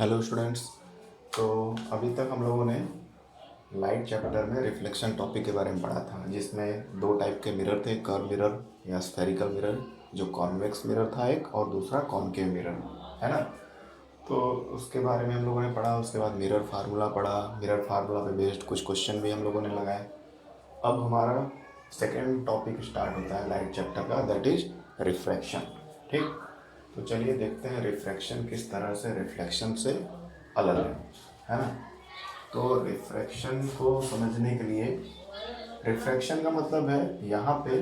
Hello students. तो अभी तक हम लोगों ने लाइट चैप्टर में रिफ्लेक्शन टॉपिक के बारे में पढ़ा था, जिसमें दो टाइप के मिरर थे, कर्व मिरर या स्फेरिकल मिरर, जो कॉन्वेक्स मिरर था एक, और दूसरा कॉनकेव मिरर, है ना। तो उसके बारे में हम लोगों ने पढ़ा। उसके बाद मिरर फार्मूला पढ़ा। मिरर फार्मूला पे बेस्ड कुछ क्वेश्चन भी हम लोगों ने लगाए। अब हमारा सेकेंड टॉपिक स्टार्ट होता है लाइट चैप्टर का, दैट इज रिफ्रैक्शन। ठीक, तो चलिए देखते हैं रिफ्रैक्शन किस तरह से रिफ्लेक्शन से अलग है ना। तो रिफ्रैक्शन को समझने के लिए, रिफ्रैक्शन का मतलब है यहाँ पे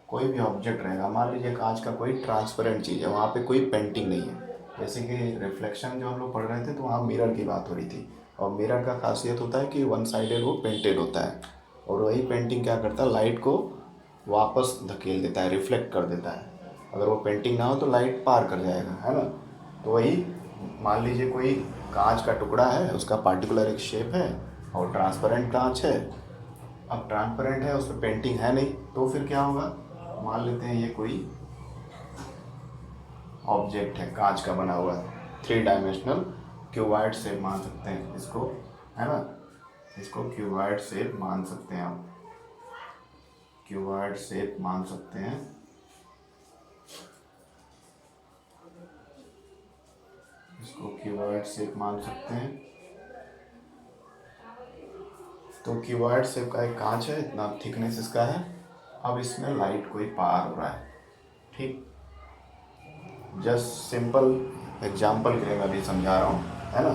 कोई भी ऑब्जेक्ट रहेगा, मान लीजिए कांच का कोई ट्रांसपेरेंट चीज़ है, वहाँ पे कोई पेंटिंग नहीं है। जैसे कि रिफ्लेक्शन जो हम लोग पढ़ रहे थे तो वहाँ मिरर की बात हो रही थी, और मिरर का खासियत होता है कि वन साइडेड वो पेंटेड होता है, और वही पेंटिंग क्या करता है, लाइट को वापस धकेल देता है, रिफ्लेक्ट कर देता है। अगर वो पेंटिंग ना हो तो लाइट पार कर जाएगा, है ना। तो वही मान लीजिए कोई कांच का टुकड़ा है, उसका पार्टिकुलर एक शेप है, और ट्रांसपेरेंट कांच है। अब ट्रांसपेरेंट है, उस पर पेंटिंग है नहीं, तो फिर क्या होगा, मान लेते हैं ये कोई ऑब्जेक्ट है कांच का बना हुआ, थ्री डायमेंशनल क्यूबॉइड शेप मान सकते हैं इसको, है ना। इसको क्यूबॉइड शेप मान सकते हैं आप, क्यूबॉइड शेप मान सकते हैं। इसको क्यूबॉइड शेप मान सकते हैं। तो क्यूबॉइड शेप का एक कांच है, इतना थिकनेस इसका है। अब इसमें लाइट कोई पार हो रहा है, ठीक। जस्ट सिंपल एग्जाम्पल के लिए मैं अभी समझा रहा हूँ, है ना।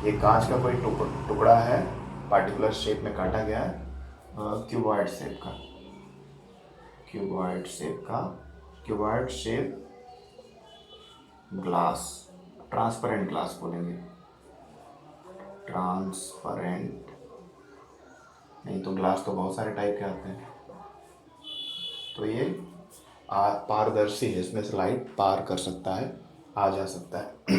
ये कांच का कोई टुकड़ा है, पार्टिकुलर शेप में काटा गया है, क्यूबॉइड शेप का, क्यूबॉइड शेप का, cuboid shape glass, transparent glass बोलेंगे, ट्रांसपेरेंट। नहीं तो ग्लास तो बहुत सारे टाइप के आते हैं। तो ये पारदर्शी है, इसमें से लाइट पार कर सकता है, आ जा सकता है।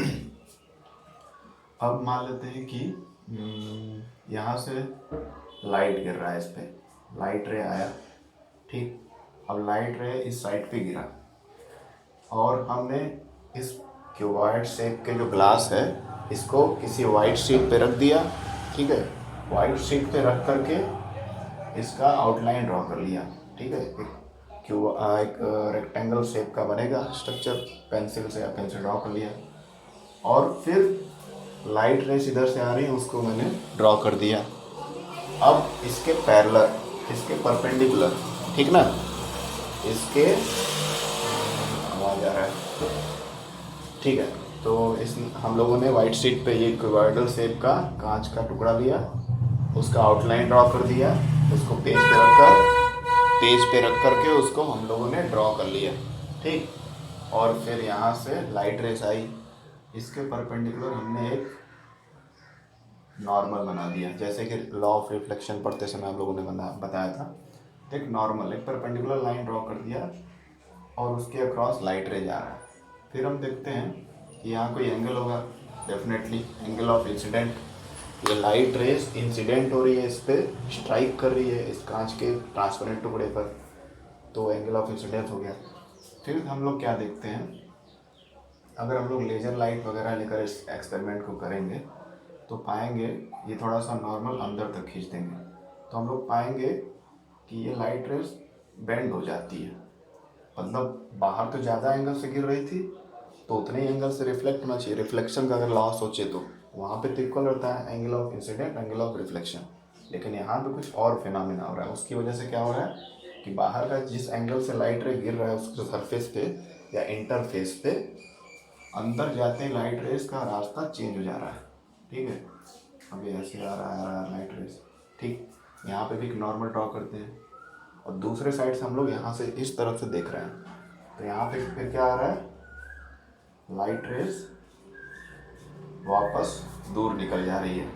अब मान लेते हैं कि यहाँ से लाइट गिर रहा है इस पर, लाइट रे आया, ठीक। अब लाइट रे इस साइड पे गिरा, और हमने इस क्यूबॉइड शेप के जो ग्लास है, इसको किसी वाइट शीट पे रख दिया, ठीक है। वाइट शीट पे रख करके इसका आउटलाइन ड्रॉ कर लिया, ठीक है। एक रेक्टेंगल शेप का बनेगा स्ट्रक्चर, पेंसिल से या पेंसिल ड्रॉ कर लिया, और फिर लाइट रेस इधर से आ रही है, उसको मैंने ड्रॉ कर दिया। अब इसके पैरेलल, इसके परपेंडिकुलर, ठीक ना, इसके आवाज आ रहा है, ठीक है। तो इस हम लोगों ने वाइट शीट पे ये क्यूबॉइडल शेप का कांच का टुकड़ा लिया, उसका आउटलाइन ड्रॉ कर दिया, उसको पेज पे रख करके उसको हम लोगों ने ड्रॉ कर लिया, ठीक। और फिर यहाँ से लाइट रेस आई, इसके परपेंडिकुलर हमने एक नॉर्मल बना दिया, जैसे कि लॉ ऑफ रिफ्लेक्शन पढ़ते समय हम लोगों ने बताया था। तो एक नॉर्मल, एक परपेंडिकुलर लाइन ड्रॉ कर दिया, और उसके अक्रॉस लाइट रे जा रहा है। फिर हम देखते हैं कि यहाँ कोई एंगल होगा, डेफिनेटली एंगल ऑफ इंसिडेंट। ये लाइट रेस इंसिडेंट हो रही है, इस पर स्ट्राइक कर रही है इस कांच के ट्रांसपेरेंट टुकड़े पर, तो एंगल ऑफ इंसिडेंस हो गया। फिर हम लोग क्या देखते हैं, अगर हम लोग लेज़र लाइट वगैरह लेकर इस एक्सपेरिमेंट को करेंगे तो पाएंगे, ये थोड़ा सा नॉर्मल अंदर तक खींच देंगे, तो हम लोग पाएंगे कि ये लाइट रेस बेंड हो जाती है। मतलब बाहर तो ज़्यादा एंगल से गिर रही थी, तो उतने ही एंगल से रिफ्लेक्ट होना चाहिए। रिफ्लेक्शन का अगर लॉ सोचे तो वहाँ पे तो इक्वल रहता है angle of incident, angle of reflection, लेकिन यहाँ पे कुछ और फिनोमेना हो रहा है। उसकी वजह से क्या हो रहा है कि बाहर का जिस एंगल से लाइट रे गिर रहा है उसके सरफेस पे या इंटरफेस पे, अंदर जाते ही लाइट रेस का रास्ता चेंज हो जा रहा है, ठीक है। अभी ऐसे आ रहा है लाइट रेस, ठीक। यहाँ पे भी एक नॉर्मल ड्रॉ करते हैं, और दूसरे साइड से हम लोग यहाँ से इस तरफ से देख रहे हैं, तो यहाँ पे फिर क्या आ रहा है, लाइट रेस वापस दूर निकल जा रही है,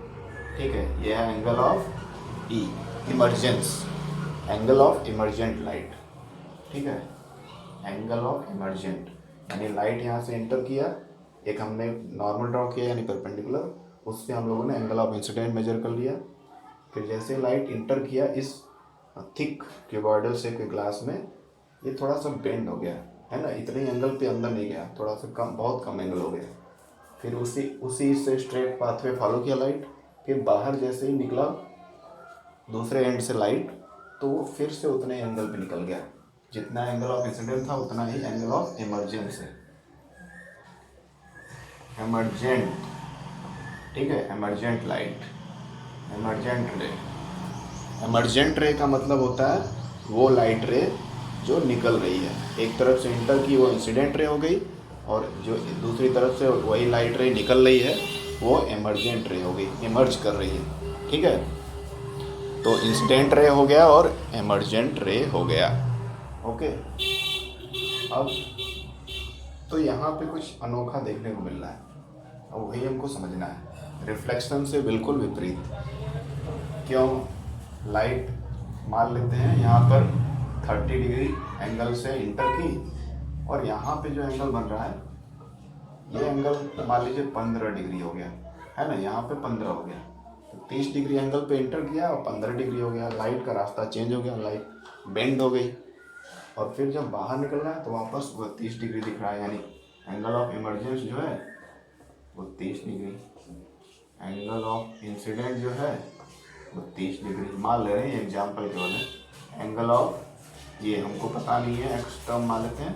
ठीक है। यह है angle of E, emergence, angle of emergent light, ठीक है। एंगल ऑफ इमर्जेंट यानी लाइट यहाँ से एंटर किया, एक हमने नॉर्मल ड्रॉ किया यानी परपेंडिकुलर, उससे हम लोगों ने एंगल ऑफ इंसिडेंट मेजर कर लिया। फिर जैसे लाइट इंटर किया इस थिक क्यूबॉइडल शेप के ग्लास में, ये थोड़ा सा बेंड हो गया, है ना, इतने एंगल पे अंदर नहीं गया, थोड़ा सा कम, बहुत कम एंगल हो गया। फिर उसी उसी से स्ट्रेट पाथवे फॉलो किया लाइट, फिर बाहर जैसे ही निकला दूसरे एंड से लाइट, तो वो फिर से उतने एंगल पे निकल गया। जितना एंगल ऑफ इंसिडेंट था उतना ही एंगल ऑफ इमर्जेंस है, एमरजेंट, ठीक है, एमरजेंट लाइट, एमरजेंट रे। एमरजेंट रे का मतलब होता है वो लाइट रे जो निकल रही है, एक तरफ से इंटर की वो इंसिडेंट रे हो गई, और जो दूसरी तरफ से वही लाइट रे निकल रही है वो एमरजेंट रे हो गई, इमर्ज कर रही है, ठीक है। तो इंसिडेंट रे हो गया और एमरजेंट रे हो गया, ओके। अब तो यहाँ पे कुछ अनोखा देखने को मिल रहा है, और वही हमको समझना है। रिफ्लेक्शन से बिल्कुल विपरीत। क्यों? लाइट मान लेते हैं यहाँ पर 30 डिग्री एंगल से इंटर की, और यहाँ पे जो एंगल बन रहा है ये एंगल मान लीजिए 15 डिग्री हो गया, है ना, यहाँ पे 15 हो गया, तो 30 डिग्री एंगल पे इंटर किया और 15 डिग्री हो गया, लाइट का रास्ता चेंज हो गया, लाइट बेंड हो गई, और फिर जब बाहर निकल रहा है तो वापस वो 30 डिग्री दिख रहा है, यानी एंगल ऑफ इमरजेंस जो है वो 30 डिग्री, एंगल ऑफ इंसिडेंट जो है वो 30 डिग्री। मान ले रहे हैं एग्जाम्पल केवल है, एंगल ऑफ ये हमको पता नहीं है, एक्स टर्म मान लेते हैं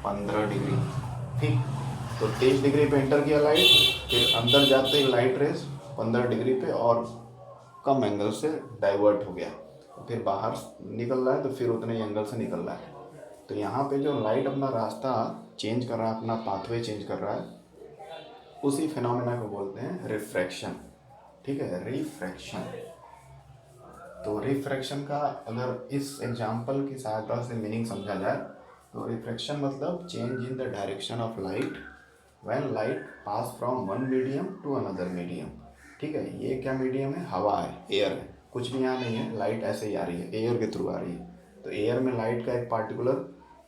15 डिग्री, ठीक। तो 30 डिग्री पे एंटर किया लाइट, फिर अंदर जाते ही लाइट रेस 15 डिग्री पे और कम एंगल से डाइवर्ट हो गया, तो फिर बाहर निकल रहा है तो फिर उतने एंगल से निकल रहा है। तो यहाँ पे जो लाइट अपना रास्ता चेंज कर रहा है, अपना पाथवे चेंज कर रहा है, उसी फिनोमेना को बोलते हैं रिफ्रैक्शन, ठीक है, रिफ्रैक्शन। तो रिफ्रैक्शन का अगर इस एग्जाम्पल की सहायता से मीनिंग समझा जाए तो रिफ्रैक्शन मतलब change in the direction of light when light pass from one medium to another medium, ठीक है। ये क्या मीडियम है? हवा है, एयर है, कुछ भी यहाँ नहीं है, लाइट ऐसे ही आ रही है, एयर के थ्रू आ रही है। तो एयर में लाइट का एक पार्टिकुलर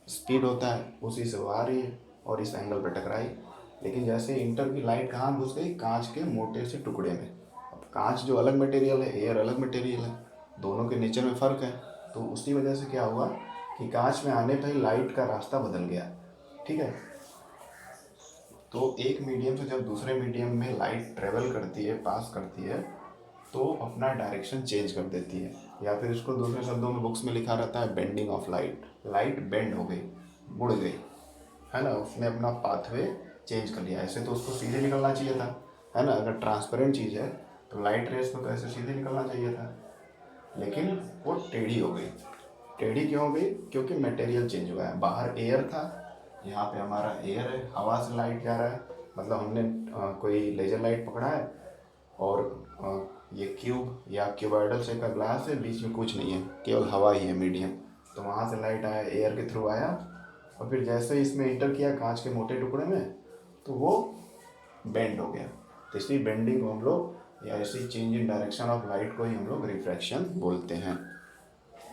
स्पीड होता है, उसी से वो आ रही है और इस एंगल पर टकराई। लेकिन जैसे इंटर की लाइट कहाँ घुस गई? कांच के मोटे से टुकड़े में। अब कांच जो अलग मटेरियल है, एयर अलग मटेरियल है, दोनों के नेचर में फ़र्क है। तो उसी वजह से क्या हुआ कि कांच में आने पर ही लाइट का रास्ता बदल गया, ठीक है। तो एक मीडियम से जब दूसरे मीडियम में लाइट ट्रेवल करती है, पास करती है, तो अपना डायरेक्शन चेंज कर देती है, या फिर इसको दूसरे शब्दों में बुक्स में लिखा रहता है bending of light. Light bend हो गई, मुड़ गई, है ना, उसने अपना पाथवे चेंज कर लिया। ऐसे तो उसको सीधे निकलना चाहिए था, है ना, अगर ट्रांसपेरेंट चीज़ है तो लाइट रेस को तो ऐसे सीधे निकलना चाहिए था, लेकिन वो टेढ़ी हो गई। टेढ़ी क्यों हो गई? क्योंकि मटेरियल चेंज हुआ है। बाहर एयर था, यहाँ पे हमारा एयर है, हवा से लाइट जा रहा है, मतलब हमने कोई लेजर लाइट पकड़ा है और ये क्यूब या क्यूबॉइडल शेप का ग्लास है, बीच में कुछ नहीं है, केवल हवा ही है मीडियम। तो वहाँ से लाइट आया, एयर के थ्रू आया, और फिर जैसे इसमें इंटर किया कांच के मोटे टुकड़े में, तो वो बेंड हो गया। तो इसी बेंडिंग को हम लोग, या इसी change in direction of light को ही हम लोग रिफ्रैक्शन बोलते हैं।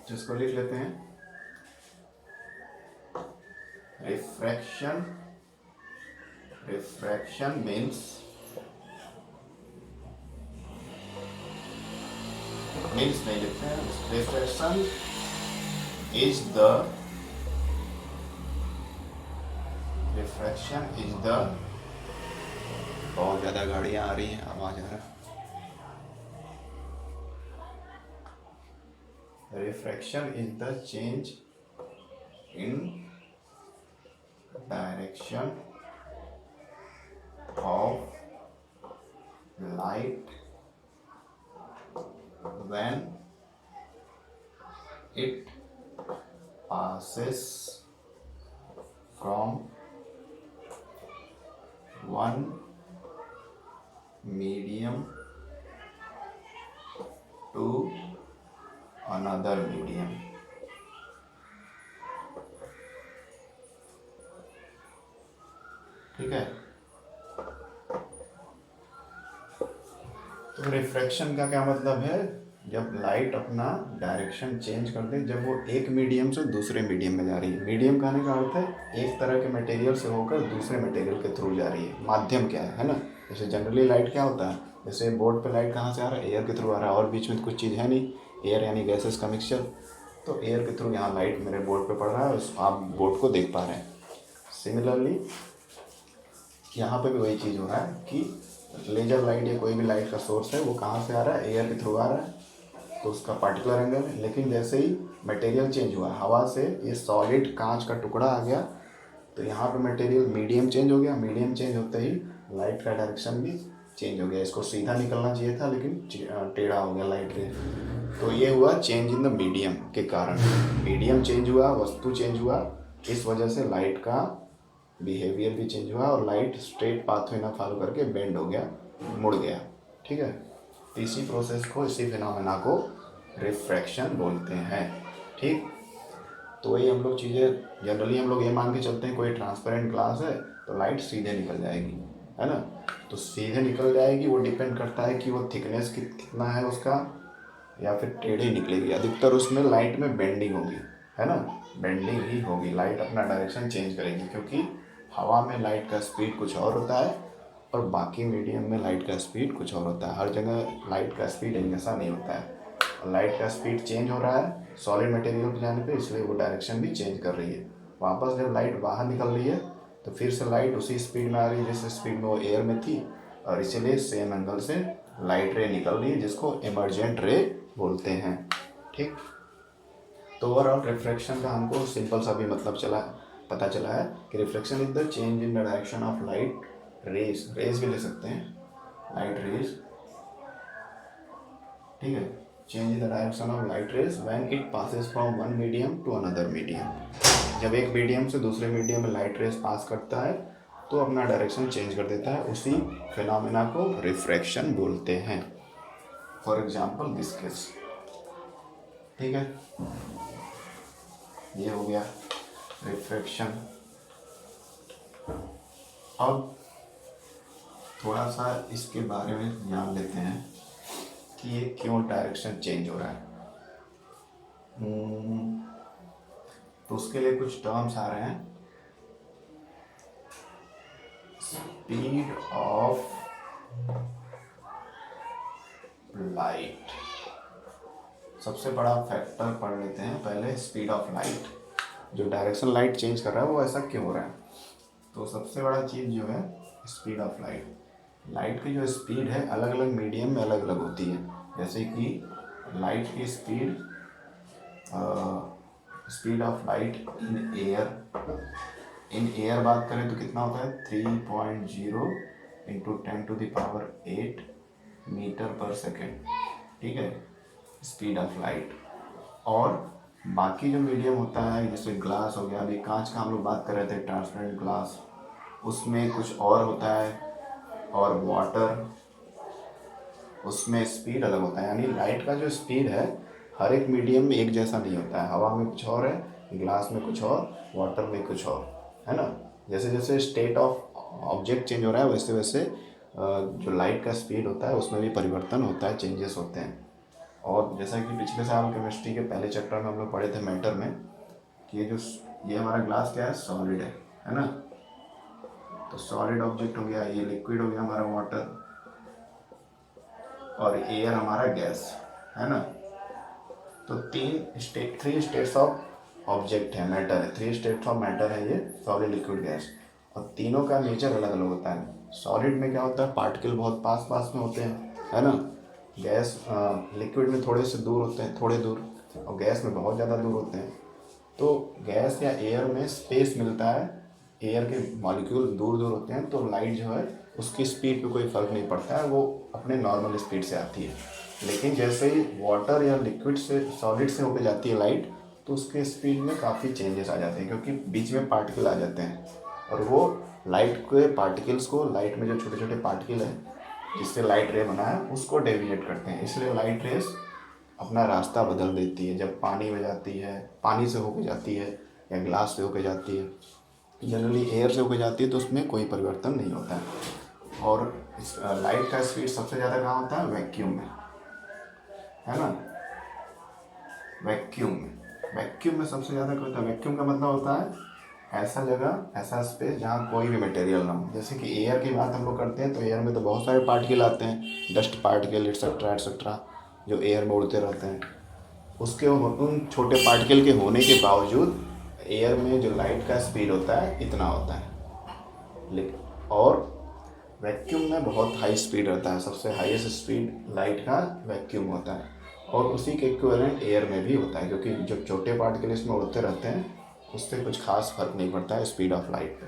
जिसको लिख लेते हैं रिफ्रैक्शन। रिफ्रैक्शन मीन्स नहीं लिखते हैं, रिफ्रैक्शन इज द बहुत ज़्यादा गाड़ियाँ आ रही हैं, आवाज़ आ रहा है। Refraction is the change in direction of light when it passes from one medium to another medium। ठीक है। तो रिफ्रैक्शन का क्या मतलब है? जब लाइट अपना डायरेक्शन चेंज कर दे, जब वो एक मीडियम से दूसरे मीडियम में जा रही है। मीडियम कहने का अर्थ है एक तरह के मटेरियल से होकर दूसरे मटेरियल के थ्रू जा रही है। माध्यम क्या है ना, जैसे जनरली लाइट क्या होता है, जैसे बोर्ड पे लाइट कहाँ से आ रहा है? एयर के थ्रू आ रहा है, और बीच में कुछ चीज़ है नहीं, एयर यानी गैसेस का मिक्सचर। तो एयर के थ्रू यहाँ लाइट मेरे बोर्ड पर पड़ रहा है, आप बोर्ड को देख पा रहे हैं। सिमिलरली यहाँ पे भी वही चीज़ हो रहा है कि लेजर लाइट या कोई भी लाइट का सोर्स है वो कहाँ से आ रहा है, एयर के थ्रू आ रहा है, तो उसका पार्टिकुलर एंगल है। लेकिन जैसे ही मटेरियल चेंज हुआ, हवा से ये सॉलिड कांच का टुकड़ा आ गया, तो यहाँ पे मटेरियल मीडियम चेंज हो गया। मीडियम चेंज होते ही लाइट का डायरेक्शन भी चेंज हो गया। इसको सीधा निकलना चाहिए था लेकिन टेढ़ा हो गया लाइट रे। तो ये हुआ चेंज इन द मीडियम के कारण। मीडियम चेंज हुआ, वस्तु चेंज हुआ, इस वजह से लाइट का बिहेवियर भी चेंज हुआ और लाइट स्ट्रेट पाथवे ना फॉलो करके बेंड हो गया, मुड़ गया। ठीक है, तो इसी प्रोसेस को, इसी फिनोमेना को रिफ्रैक्शन बोलते हैं। ठीक, तो वही हम लोग चीज़ें जनरली हम लोग ये मान के चलते हैं, कोई ट्रांसपेरेंट ग्लास है तो लाइट सीधे निकल जाएगी, है ना। तो सीधे निकल जाएगी, वो डिपेंड करता है कि वो थिकनेस कितना है उसका, या फिर टेढ़ी निकलेगी। अधिकतर उसमें लाइट में बेंडिंग होगी, है ना, बेंडिंग ही होगी। लाइट अपना डायरेक्शन चेंज करेगी, क्योंकि हवा में लाइट का स्पीड कुछ और होता है और बाकी मीडियम में लाइट का स्पीड कुछ और होता है। हर जगह लाइट का स्पीड एक जैसा नहीं होता है। लाइट का स्पीड चेंज हो रहा है सॉलिड मटेरियल पे जाने पे, इसलिए वो डायरेक्शन भी चेंज कर रही है। वापस जब लाइट बाहर निकल रही है तो फिर से लाइट उसी स्पीड में आ रही है जिस स्पीड में वो एयर में थी, और इसीलिए सेम एंगल से लाइट रे निकल रही है, जिसको इमर्जेंट रे बोलते हैं। ठीक, तो ओवरऑल रिफ्रैक्शन का हमको सिंपल सा भी मतलब पता चला है कि reflection is the change in the direction of light rays. Rays भी ले सकते हैं, लाइट रेज। ठीक है, change in the direction of light rays when it passes from one medium to another medium. जब एक मीडियम से दूसरे मीडियम में लाइट रेज पास करता है तो अपना डायरेक्शन चेंज कर देता है। उसी फिनोमेना को रिफ्रैक्शन बोलते हैं। For example this case. ठीक है, ये हो गया रिफ्रैक्शन। अब थोड़ा सा इसके बारे में जान लेते हैं कि ये क्यों डायरेक्शन चेंज हो रहा है। तो उसके लिए कुछ टर्म्स आ रहे हैं। स्पीड ऑफ लाइट, सबसे बड़ा फैक्टर पढ़ लेते हैं पहले। स्पीड ऑफ लाइट, जो डायरेक्शन लाइट चेंज कर रहा है वो ऐसा क्यों हो रहा है। तो सबसे बड़ा चीज़ जो है स्पीड ऑफ लाइट। लाइट की जो स्पीड है अलग अलग मीडियम में अलग अलग होती है। जैसे कि लाइट की speed of light in air बात करें तो कितना होता है 3.0 इंटू 10⁸ मीटर पर सेकेंड। ठीक है, स्पीड ऑफ लाइट। और बाकी जो मीडियम होता है जैसे ग्लास हो गया, अभी कांच का हम लोग बात कर रहे थे ट्रांसपेरेंट ग्लास, उसमें कुछ और होता है। और वाटर, उसमें स्पीड अलग होता है। यानी लाइट का जो स्पीड है हर एक मीडियम में एक जैसा नहीं होता है। हवा में कुछ और है, ग्लास में कुछ और, वाटर में कुछ और, है ना। जैसे जैसे स्टेट ऑफ ऑब्जेक्ट चेंज हो रहा है वैसे वैसे जो लाइट का स्पीड होता है उसमें भी परिवर्तन होता है, चेंजेस होते हैं। और जैसा कि पिछले साल केमिस्ट्री के पहले चैप्टर में हम लोग पढ़े थे मैटर में कि ये हमारा ग्लास क्या है, सॉलिड है ना। तो सॉलिड ऑब्जेक्ट हो गया, ये लिक्विड हो गया हमारा वाटर, और एयर हमारा गैस, है ना। तो थ्री स्टेट्स ऑफ ऑब्जेक्ट है, मैटर है। 3 स्टेट्स ऑफ मैटर है ये, सॉलिड लिक्विड गैस। और तीनों का नेचर अलग अलग होता है। सॉलिड में क्या होता है, पार्टिकल बहुत पास पास में होते हैं, है ना। गैस लिक्विड में थोड़े से दूर होते हैं, थोड़े दूर, और गैस में बहुत ज़्यादा दूर होते हैं। तो गैस या एयर में स्पेस मिलता है, एयर के मॉलिक्यूल दूर दूर होते हैं, तो लाइट जो है उसकी स्पीड पे कोई फ़र्क नहीं पड़ता है, वो अपने नॉर्मल स्पीड से आती है। लेकिन जैसे ही वाटर या लिक्विड से सॉलिड से होकर जाती है लाइट, तो उसके स्पीड में काफ़ी चेंजेस आ जाते हैं, क्योंकि बीच में पार्टिकल आ जाते हैं, और वो लाइट के पार्टिकल्स को, लाइट में जो छोटे छोटे पार्टिकल हैं जिससे लाइट रे बना है उसको डेविएट करते हैं। इसलिए लाइट रेस अपना रास्ता बदल देती है। जब पानी में जाती है, पानी से होकर जाती है, या ग्लास से होकर जाती है, जनरली एयर से होकर जाती है, तो उसमें कोई परिवर्तन नहीं होता है। और इस लाइट का स्पीड सबसे ज़्यादा कहाँ होता है, वैक्यूम में, है ना। वैक्यूम में सबसे ज़्यादा क्या होता है। वैक्यूम का मतलब होता है ऐसा जगह, ऐसा स्पेस जहाँ कोई भी मटेरियल ना हो। जैसे कि एयर की बात हम लोग करते हैं तो एयर में तो बहुत सारे पार्टिकल आते हैं, डस्ट पार्टिकल एट्सेट्रा जो एयर में उड़ते रहते हैं। उसके उन छोटे पार्टिकल के होने के बावजूद एयर में जो लाइट का स्पीड होता है इतना होता है। और वैक्यूम में बहुत हाई स्पीड रहता है, सबसे हाईएस्ट स्पीड लाइट का वैक्यूम होता है, और उसी के इक्विवेलेंट एयर में भी होता है, क्योंकि जो छोटे पार्टिकल इसमें उड़ते रहते हैं उससे कुछ खास फर्क नहीं पड़ता है स्पीड ऑफ लाइट पे।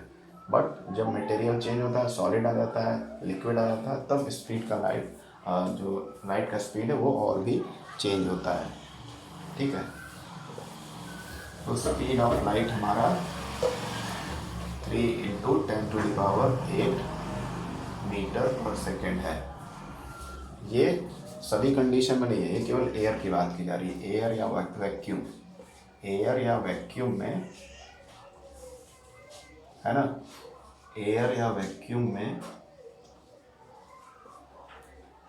बट जब मटेरियल चेंज होता है, सॉलिड आ जाता है, लिक्विड आ जाता है, तब स्पीड का जो लाइट का स्पीड है वो और भी चेंज होता है। ठीक है, तो स्पीड ऑफ लाइट हमारा 3 × 10⁸ मीटर पर सेकेंड है। ये सभी कंडीशन में नहीं है, ये केवल एयर की बात की जा रही है, एयर या वैक्यूम। एयर या वैक्यूम में, है ना, एयर या वैक्यूम में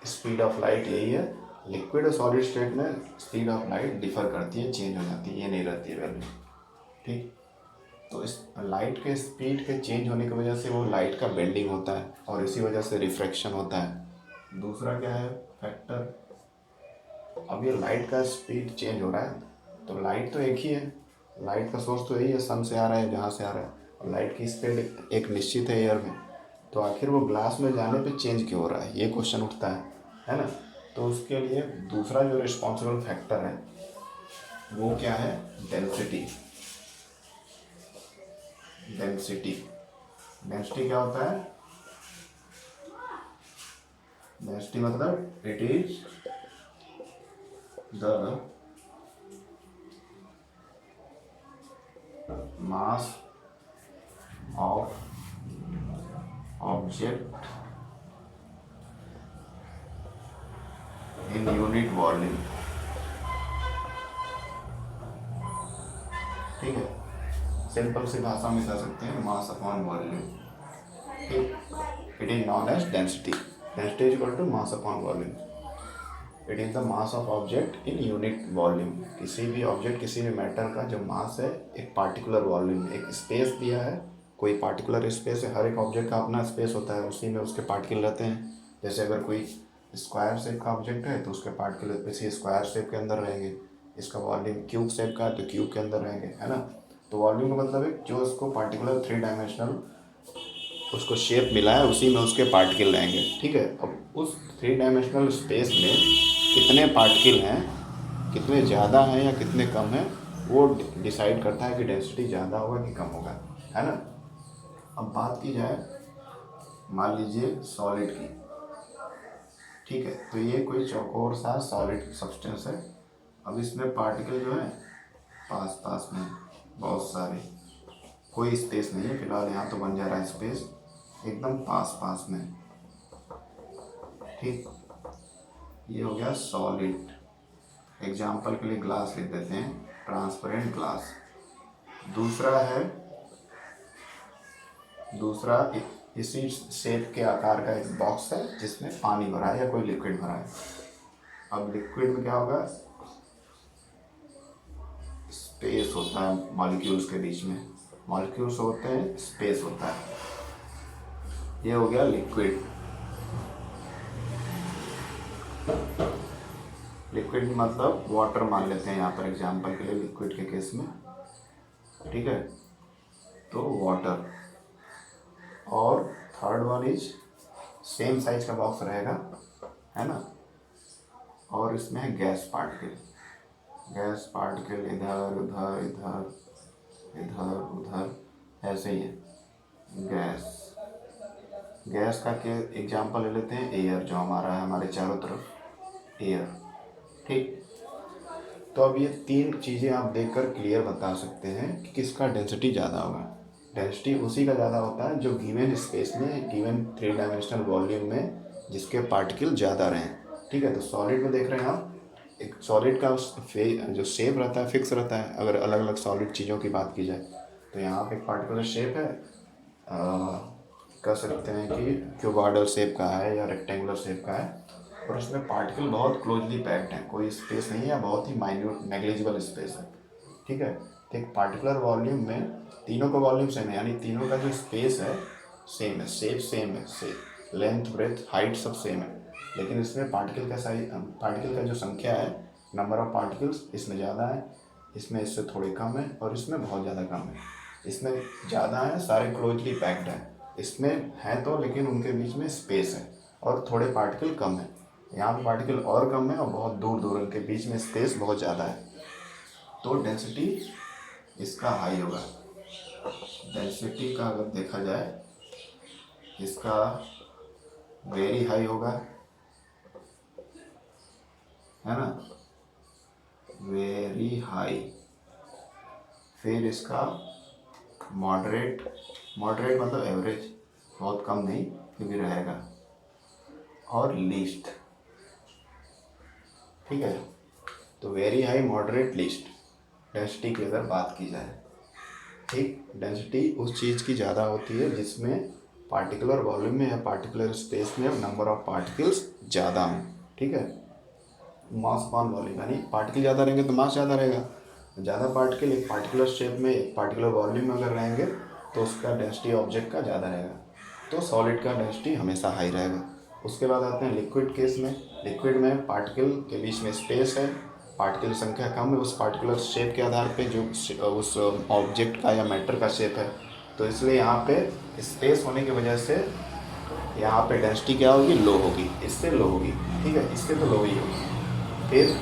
स्पीड ऑफ लाइट यही है। लिक्विड और सॉलिड स्टेट में स्पीड ऑफ लाइट डिफर करती है, चेंज हो जाती है, ये नहीं रहती है वैल्यू। ठीक, तो इस लाइट के स्पीड के चेंज होने की वजह से वो लाइट का बेंडिंग होता है और इसी वजह से रिफ्रैक्शन होता है। दूसरा क्या है फैक्टर, अब ये लाइट का स्पीड चेंज हो रहा है, तो लाइट तो एक ही है, लाइट का सोर्स तो यही है, सन से आ रहा है, जहाँ से आ रहा है, और लाइट की स्पीड एक निश्चित है एयर में, तो आखिर वो ग्लास में जाने पे चेंज क्यों हो रहा है, ये क्वेश्चन उठता है ना। तो उसके लिए दूसरा जो रिस्पॉन्सिबल फैक्टर है वो क्या है, डेंसिटी। डेंसिटी डेंसिटी क्या होता है, डेंसिटी मतलब it is the mass of object in unit volume. ठीक है, सिंपल सी भाषा में कह सकते हैं मास अपॉन वॉल्यूम। ठीक, it is known as density. Density is equal to mass upon volume. It is the mass of object in unit volume. किसी भी ऑब्जेक्ट, किसी भी मैटर का जो मास है एक पार्टिकुलर वॉल्यूम में, एक स्पेस दिया है, कोई पार्टिकुलर स्पेस है, हर एक ऑब्जेक्ट का अपना स्पेस होता है, उसी में उसके पार्टिकल रहते हैं। जैसे अगर कोई स्क्वायर शेप का ऑब्जेक्ट है तो उसके पार्टिकल इसी स्क्वायर शेप के अंदर रहेंगे, इसका वॉल्यूम क्यूब शेप का है तो क्यूब के अंदर रहेंगे, है ना। तो वॉल्यूम का मतलब है जो उसको पार्टिकुलर 3 डायमेंशनल उसको शेप मिला है उसी में उसके पार्टिकल रहेंगे। ठीक है, अब उस 3 डायमेंशनल स्पेस में कितने पार्टिकल हैं, कितने ज़्यादा हैं या कितने कम हैं, वो डिसाइड करता है कि डेंसिटी ज़्यादा होगा कि कम होगा, है ना। अब बात की जाए मान लीजिए सॉलिड की। ठीक है, तो ये कोई चौकोर सा सॉलिड सब्सटेंस है। अब इसमें पार्टिकल जो है पास पास में बहुत सारे, कोई स्पेस नहीं है फिलहाल, यहाँ तो बन जा रहा है स्पेस, एकदम पास पास में। ठीक, ये हो गया सॉलिड। एग्जाम्पल के लिए ग्लास लिख देते हैं, ट्रांसपेरेंट ग्लास। दूसरा इसी शेप के आकार का एक बॉक्स है जिसमें पानी भरा है या कोई लिक्विड भरा है। अब लिक्विड में क्या होगा, स्पेस होता है मॉलिक्यूल्स के बीच में, मॉलिक्यूल्स होते हैं, स्पेस होता है। ये हो गया लिक्विड। लिक्विड मतलब वाटर मान लेते हैं यहाँ पर एग्जाम्पल के लिए लिक्विड के केस में। ठीक है, तो वाटर। और third one is same size का बॉक्स रहेगा, है ना, और इसमें है गैस पार्टिकल। गैस पार्टिकल इधर उधर इधर इधर उधर ऐसे ही है। गैस का के एग्जाम्पल ले लेते हैं एयर, जो हमारा है हमारे चारों तरफ एयर। ठीक, तो अब ये 3 चीज़ें आप देखकर क्लियर बता सकते हैं कि किसका डेंसिटी ज़्यादा होगा। डेंसिटी उसी का ज़्यादा होता है जो गिवन स्पेस में, गिवन 3 डायमेंशनल वॉल्यूम में जिसके पार्टिकल ज़्यादा रहें। ठीक है, तो सॉलिड में देख रहे हैं आप, एक सॉलिड का जो शेप रहता है फिक्स रहता है। अगर अलग अलग सॉलिड चीज़ों की बात की जाए तो यहाँ पे एक पार्टिकुलर शेप है, कह सकते हैं कि क्यूबॉइडल शेप का है या रेक्टेंगुलर शेप का है, और उसमें पार्टिकल बहुत क्लोजली पैक्ड हैं, कोई स्पेस नहीं है या बहुत ही माइन्यूट नेग्लिजिबल स्पेस है। ठीक है, तो एक पार्टिकुलर वॉल्यूम में तीनों का वॉल्यूम सेम है, यानी तीनों का जो स्पेस है सेम है, शेप सेम है, लेंथ ब्रेथ हाइट सब सेम है, लेकिन इसमें पार्टिकल का साइज, पार्टिकल का जो संख्या है, नंबर ऑफ पार्टिकल्स इसमें ज़्यादा है, इसमें इससे थोड़े कम है, और इसमें बहुत ज़्यादा कम है। इसमें ज़्यादा है, सारे क्लोजली पैक्ड हैं, इसमें है तो, लेकिन उनके बीच में स्पेस है और थोड़े पार्टिकल कम है। यहाँ पे पार्टिकल और कम है और बहुत दूर दूर उनके बीच में स्पेस बहुत ज़्यादा है, तो डेंसिटी इसका हाई होगा। डेंसिटी का अगर देखा जाए इसका वेरी हाई होगा, है ना, वेरी हाई। फिर इसका मॉडरेट, मॉडरेट मतलब एवरेज, बहुत कम नहीं फिर भी रहेगा, और लीस्ट। ठीक है, तो very high, moderate, least density की अगर बात की जाए। ठीक, डेंसिटी उस चीज़ की ज़्यादा होती है जिसमें पार्टिकुलर वॉल्यूम में या पार्टिकुलर स्पेस में नंबर ऑफ पार्टिकल्स ज़्यादा हों। ठीक है, मास अपॉन वॉल्यूम, यानी पार्टिकल ज़्यादा रहेंगे तो मास ज़्यादा रहेगा। ज़्यादा पार्टिकल एक पार्टिकुलर शेप में एक पार्टिकुलर वॉल्यूम में अगर रहेंगे तो उसका डेंसिटी ऑब्जेक्ट का ज़्यादा रहेगा, तो सॉलिड का डेंसिटी हमेशा हाई रहेगा। उसके बाद आते हैं लिक्विड केस में। लिक्विड में पार्टिकल के बीच में स्पेस है, पार्टिकल संख्या कम है, उस पार्टिकुलर शेप के आधार पे जो उस ऑब्जेक्ट का या मैटर का शेप है, तो इसलिए यहाँ पे स्पेस होने की वजह से यहाँ पे डेंसिटी क्या होगी, लो होगी, इससे लो होगी। ठीक है, इससे तो लो ही होगी। फिर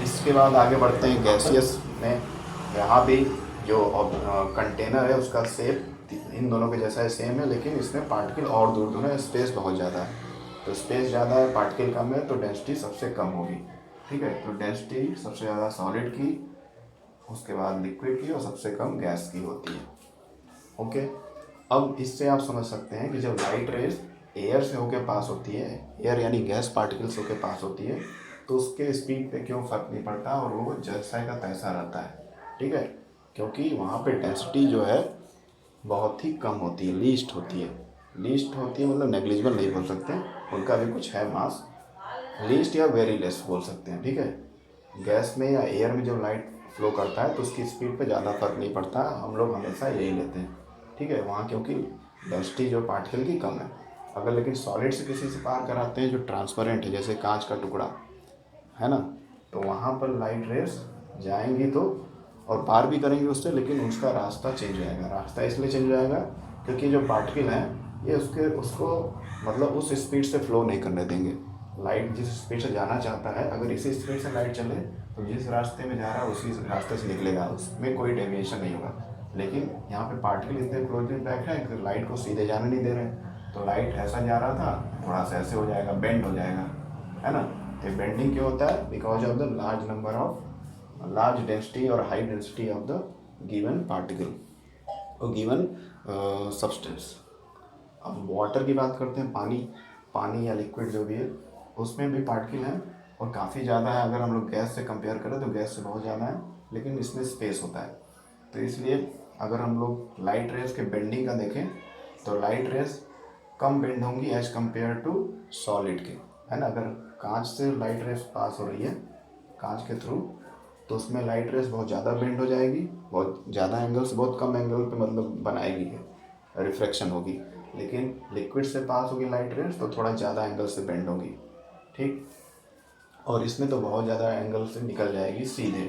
इसके बाद आगे बढ़ते हैं गैसियस में। यहाँ भी जो कंटेनर है उसका शेप इन दोनों के जैसा है, सेम है, लेकिन इसमें पार्टिकल और दूर दूर है, स्पेस बहुत ज़्यादा है। तो स्पेस ज़्यादा है, पार्टिकल कम है, तो डेंसिटी सबसे कम होगी। ठीक है, तो डेंसिटी सबसे ज़्यादा सॉलिड की, उसके बाद लिक्विड की और सबसे कम गैस की होती है। ओके, अब इससे आप समझ सकते हैं कि जब लाइट रेज एयर से होकर पास होती है, एयर यानी गैस पार्टिकल से होकर पास होती है, तो उसके स्पीड पे क्यों फ़र्क नहीं पड़ता और वो जैसा का तैसा रहता है। ठीक है, क्योंकि वहाँ पे डेंसिटी जो है बहुत ही कम होती है, लीस्ट होती है। लीस्ट होती है मतलब नेग्लिजिबल नहीं बोल सकते, उनका भी कुछ है मास, लीस्ट या वेरी लेस बोल सकते हैं। ठीक है, गैस में या एयर में जो लाइट फ्लो करता है तो उसकी स्पीड पे ज़्यादा फर्क नहीं पड़ता, हम लोग हमेशा यही लेते हैं। ठीक है, वहाँ क्योंकि डेंसिटी जो पार्टिकल की कम है। अगर लेकिन सॉलिड से किसी से पार कराते हैं जो ट्रांसपेरेंट है, जैसे कांच का टुकड़ा है ना, तो वहाँ पर लाइट रेस जाएंगी तो और पार भी करेंगे उससे, लेकिन उसका रास्ता चेंज रहेगा। रास्ता इसलिए चेंज रहेगा क्योंकि जो पार्टिकल हैं ये उसको मतलब उस स्पीड से फ्लो नहीं करने देंगे। लाइट जिस स्पीड से जाना चाहता है, अगर इसी स्पीड से लाइट चले तो जिस रास्ते में जा रहा है उसी रास्ते से निकलेगा, उसमें कोई डेविएशन नहीं होगा। लेकिन यहाँ पे पार्टिकल इतने क्लोजली पैक्ड है कि लाइट को सीधे जाने नहीं दे रहे हैं, तो लाइट ऐसा जा रहा था थोड़ा सा ऐसे हो जाएगा, बेंड हो जाएगा, है ना। तो बेंडिंग क्यों होता है, because of the large density और high density of the given particle और गिवन सब्सटेंस। अब वाटर की बात करते हैं, पानी या लिक्विड जो भी है उसमें भी पार्टिकल हैं और काफ़ी ज़्यादा है। अगर हम लोग गैस से कंपेयर करें तो गैस से बहुत ज़्यादा है, लेकिन इसमें स्पेस होता है। तो इसलिए अगर हम लोग लाइट रेस के बेंडिंग का देखें तो लाइट रेस कम बेंड होंगी एज कम्पेयर टू सॉलिड के, है ना। अगर कांच से लाइट रेस पास हो रही है कांच के थ्रू, तो उसमें लाइट रेस बहुत ज़्यादा बेंड हो जाएगी, बहुत ज़्यादा एंगल से बहुत कम एंगल पे मतलब बनाएगी, रिफ्रैक्शन होगी। लेकिन लिक्विड से पास होगी लाइट रेस तो थोड़ा ज़्यादा एंगल से बेंड होगी। ठीक, और इसमें तो बहुत ज़्यादा एंगल से निकल जाएगी सीधे।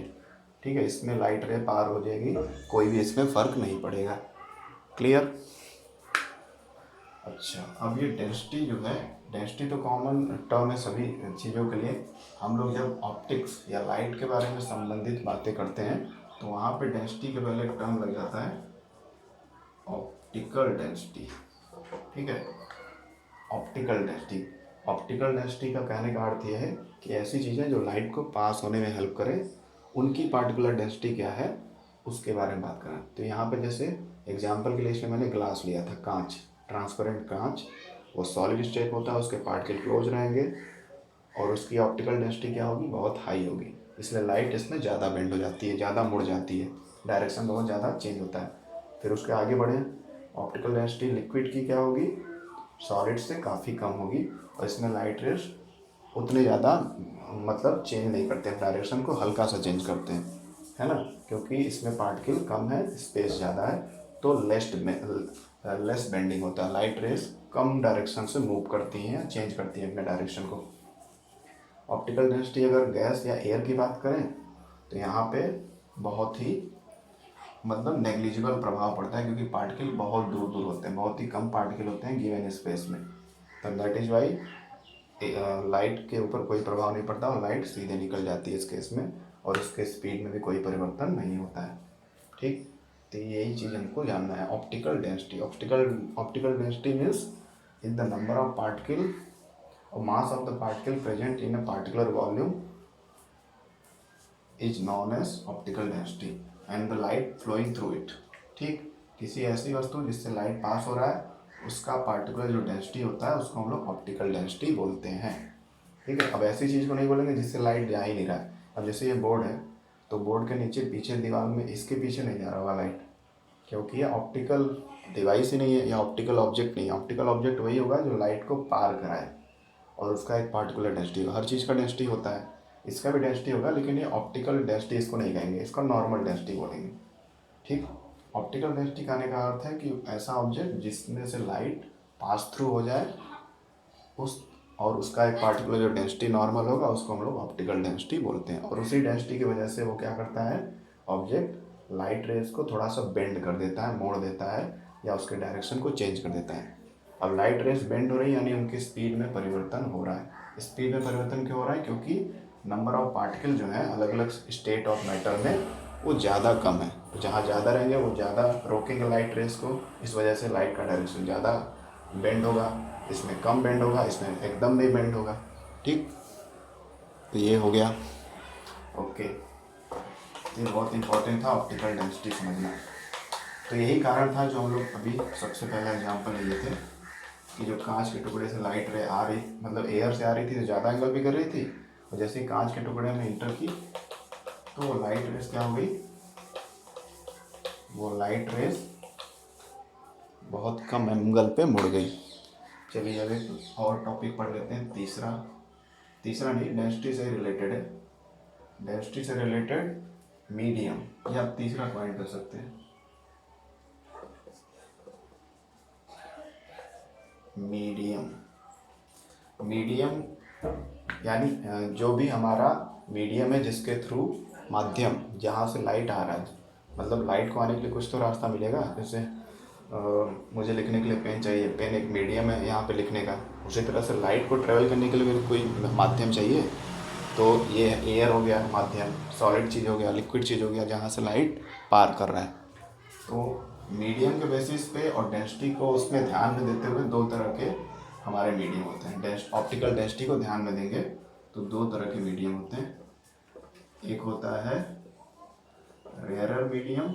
ठीक है, इसमें लाइट रे पार हो जाएगी, कोई भी इसमें फ़र्क नहीं पड़ेगा। क्लियर। अच्छा, अब ये डेंसिटी जो है, डेंसिटी तो कॉमन टर्म है सभी चीज़ों के लिए। हम लोग जब ऑप्टिक्स या लाइट के बारे में संबंधित बातें करते हैं तो वहाँ पे डेंसिटी के पहले एक टर्म लग जाता है ऑप्टिकल डेंसिटी। ठीक है, ऑप्टिकल डेंसिटी। ऑप्टिकल डेंसिटी का कहने का अर्थ यह है कि ऐसी चीज़ें जो लाइट को पास होने में हेल्प करें उनकी पार्टिकुलर डेंसिटी क्या है उसके बारे में बात करें। तो यहाँ पे जैसे एग्जांपल के लिए इसमें मैंने ग्लास लिया था, कांच, ट्रांसपेरेंट कांच, वो सॉलिड स्टेट होता है, उसके पार्टिकल क्लोज रहेंगे और उसकी ऑप्टिकल डेंसिटी क्या होगी, बहुत हाई होगी। इसलिए लाइट इसमें ज़्यादा बेंड हो जाती है, ज़्यादा मुड़ जाती है, डायरेक्शन बहुत ज़्यादा चेंज होता है। फिर उसके आगे बढ़ें, ऑप्टिकल डेंसिटी लिक्विड की क्या होगी, सॉलिड से काफ़ी कम होगी और इसमें लाइट रेस उतने ज़्यादा मतलब चेंज नहीं करते हैं, डायरेक्शन को हल्का सा चेंज करते हैं, है ना, क्योंकि इसमें पार्टिकल कम है, स्पेस ज़्यादा है, तो लेस बेंडिंग होता है। लाइट रेस कम डायरेक्शन से मूव करती हैं, चेंज करती हैं अपने डायरेक्शन को। ऑप्टिकल डेंसिटी अगर गैस या एयर की बात करें तो यहाँ पे बहुत ही मतलब नेग्लिजिबल प्रभाव पड़ता है, क्योंकि पार्टिकल बहुत दूर दूर होते हैं, बहुत ही कम पार्टिकल होते हैं गिवन स्पेस में। तो दैट इज वाई लाइट के ऊपर कोई प्रभाव नहीं पड़ता और लाइट सीधे निकल जाती है इस केस में, और उसके स्पीड में भी कोई परिवर्तन नहीं होता है। ठीक, तो यही चीज़ हमको जानना है। Optical density, optical density means is the number of particle और mass of the particle present in a particular volume is known as optical density and the light flowing through it. ठीक, किसी ऐसी वस्तु जिससे लाइट पास हो रहा है उसका पार्टिकुलर जो डेंसिटी होता है उसको हम लोग ऑप्टिकल डेंसिटी बोलते हैं। ठीक है, अब ऐसी चीज़ को नहीं बोलेंगे जिससे लाइट जा ही नहीं रहा है। अब जैसे ये बोर्ड है, तो बोर्ड के नीचे पीछे दीवार में इसके पीछे नहीं जा रहा होगा लाइट, क्योंकि ये ऑप्टिकल डिवाइस ही नहीं है या ऑप्टिकल ऑब्जेक्ट नहीं है। ऑप्टिकल ऑब्जेक्ट वही होगा जो लाइट को पार कराए और उसका एक पार्टिकुलर डेंसिटी होगा। हर चीज़ का डेंसिटी होता है, इसका भी डेंसिटी होगा, लेकिन ये ऑप्टिकल डेंसिटी इसको नहीं कहेंगे, इसको नॉर्मल डेंसिटी बोलेंगे। ठीक, ऑप्टिकल डेंसिटी कहने का अर्थ है कि ऐसा ऑब्जेक्ट जिसमें से लाइट पास थ्रू हो जाए उस और उसका एक पार्टिकुलर जो डेंसिटी नॉर्मल होगा उसको हम लोग ऑप्टिकल डेंसिटी बोलते हैं। और उसी डेंसिटी की वजह से वो क्या करता है, ऑब्जेक्ट लाइट रेज को थोड़ा सा बेंड कर देता है, मोड़ देता है, या उसके डायरेक्शन को चेंज कर देता है। अब लाइट रेज बेंड हो रही है यानी उनकी स्पीड में परिवर्तन हो रहा है। स्पीड में परिवर्तन क्यों हो रहा है, क्योंकि नंबर ऑफ पार्टिकल जो है अलग अलग स्टेट ऑफ मैटर में वो ज़्यादा कम है। तो जहाँ ज़्यादा रहेंगे वो ज़्यादा रोकेंगे लाइट रेज को, इस वजह से लाइट का डायरेक्शन ज़्यादा बेंड होगा, इसमें कम बेंड होगा, इसमें एकदम नहीं बेंड होगा। ठीक, तो ये हो गया। ओके, ये बहुत इंपॉर्टेंट था ऑप्टिकल डेंसिटी समझना। तो यही कारण था जो हम लोग अभी सबसे पहला एग्जांपल लिए थे कि जो कांच के टुकड़े से लाइट रे आ रही, मतलब एयर से आ रही थी तो ज़्यादा एंगल भी कर रही थी, और जैसे ही कांच के टुकड़े में इंटर की तो वो लाइट रेस क्या हो गई, वो लाइट रेस बहुत कम एंगल पे मुड़ गई। चलिए अब एक और टॉपिक पढ़ लेते हैं, तीसरा नहीं, डेंसिटी से रिलेटेड है। डेंसिटी से रिलेटेड मीडियम, या आप तीसरा पॉइंट कर सकते हैं। मीडियम यानी जो भी हमारा मीडियम है जिसके थ्रू, माध्यम जहाँ से लाइट आ रहा है, मतलब लाइट को आने के लिए कुछ तो रास्ता मिलेगा। जैसे मुझे लिखने के लिए पेन चाहिए, पेन एक मीडियम है यहाँ पे लिखने का, उसी तरह से लाइट को ट्रेवल करने के लिए भी कोई माध्यम चाहिए। तो ये एयर हो गया माध्यम, सॉलिड चीज़ हो गया, लिक्विड चीज़ हो गया जहाँ से लाइट पार कर रहा है। तो मीडियम के बेसिस पे और डेंसिटी को उसमें ध्यान में देते हुए दो तरह के हमारे मीडियम होते हैं। ऑप्टिकल डेंसिटी को ध्यान में देंगे तो दो तरह के मीडियम होते हैं। एक होता है रेयरर मीडियम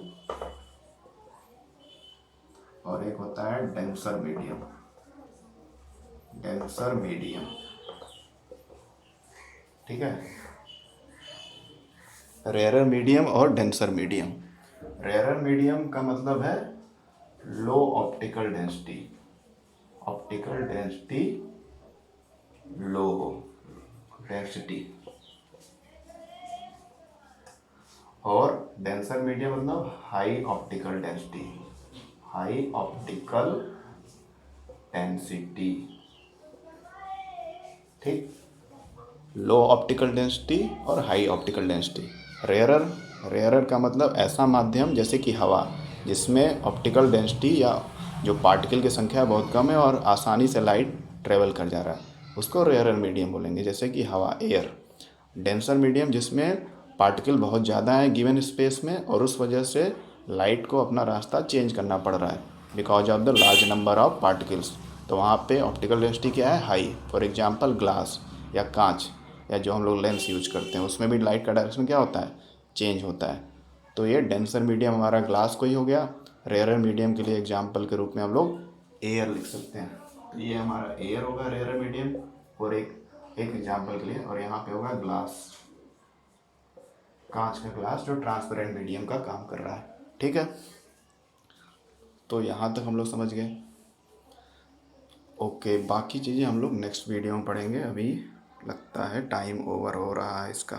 और एक होता है डेंसर मीडियम। डेंसर मीडियम, ठीक है, रेयरर मीडियम और डेंसर मीडियम। रेयरर मीडियम का मतलब है low optical density, optical density low density, और डेंसर मीडियम मतलब high optical density, high optical density. ठीक, लो ऑप्टिकल डेंसिटी और हाई ऑप्टिकल डेंसिटी। रेयरर का मतलब ऐसा माध्यम जैसे कि हवा, जिसमें ऑप्टिकल डेंसिटी या जो पार्टिकल की संख्या बहुत कम है और आसानी से लाइट ट्रेवल कर जा रहा है, उसको रेयरर मीडियम बोलेंगे, जैसे कि हवा, एयर। डेंसर मीडियम जिसमें पार्टिकल बहुत ज़्यादा है गिवन स्पेस में और उस वजह से लाइट को अपना रास्ता चेंज करना पड़ रहा है because of the large number of particles. तो वहाँ पे ऑप्टिकल डेंसिटी क्या है, हाई। फॉर एग्जांपल ग्लास या कांच या जो हम लोग लेंस यूज करते हैं उसमें भी लाइट का डायरेक्शन क्या होता है, चेंज होता है। तो ये डेंसर मीडियम हमारा ग्लास को ही हो गया। रेयरर मीडियम के लिए एग्जाम्पल के रूप में हम लोग एयर लिख सकते हैं। तो ये हमारा एयर होगा रेयरर मीडियम, और एक एग्जाम्पल के लिए, और यहाँ पे होगा ग्लास, कांच का ग्लास जो ट्रांसपेरेंट मीडियम का काम कर रहा है। ठीक है, तो यहाँ तक हम लोग समझ गए। ओके, बाकी चीज़ें हम लोग नेक्स्ट वीडियो में पढ़ेंगे। अभी लगता है टाइम ओवर हो रहा है इसका।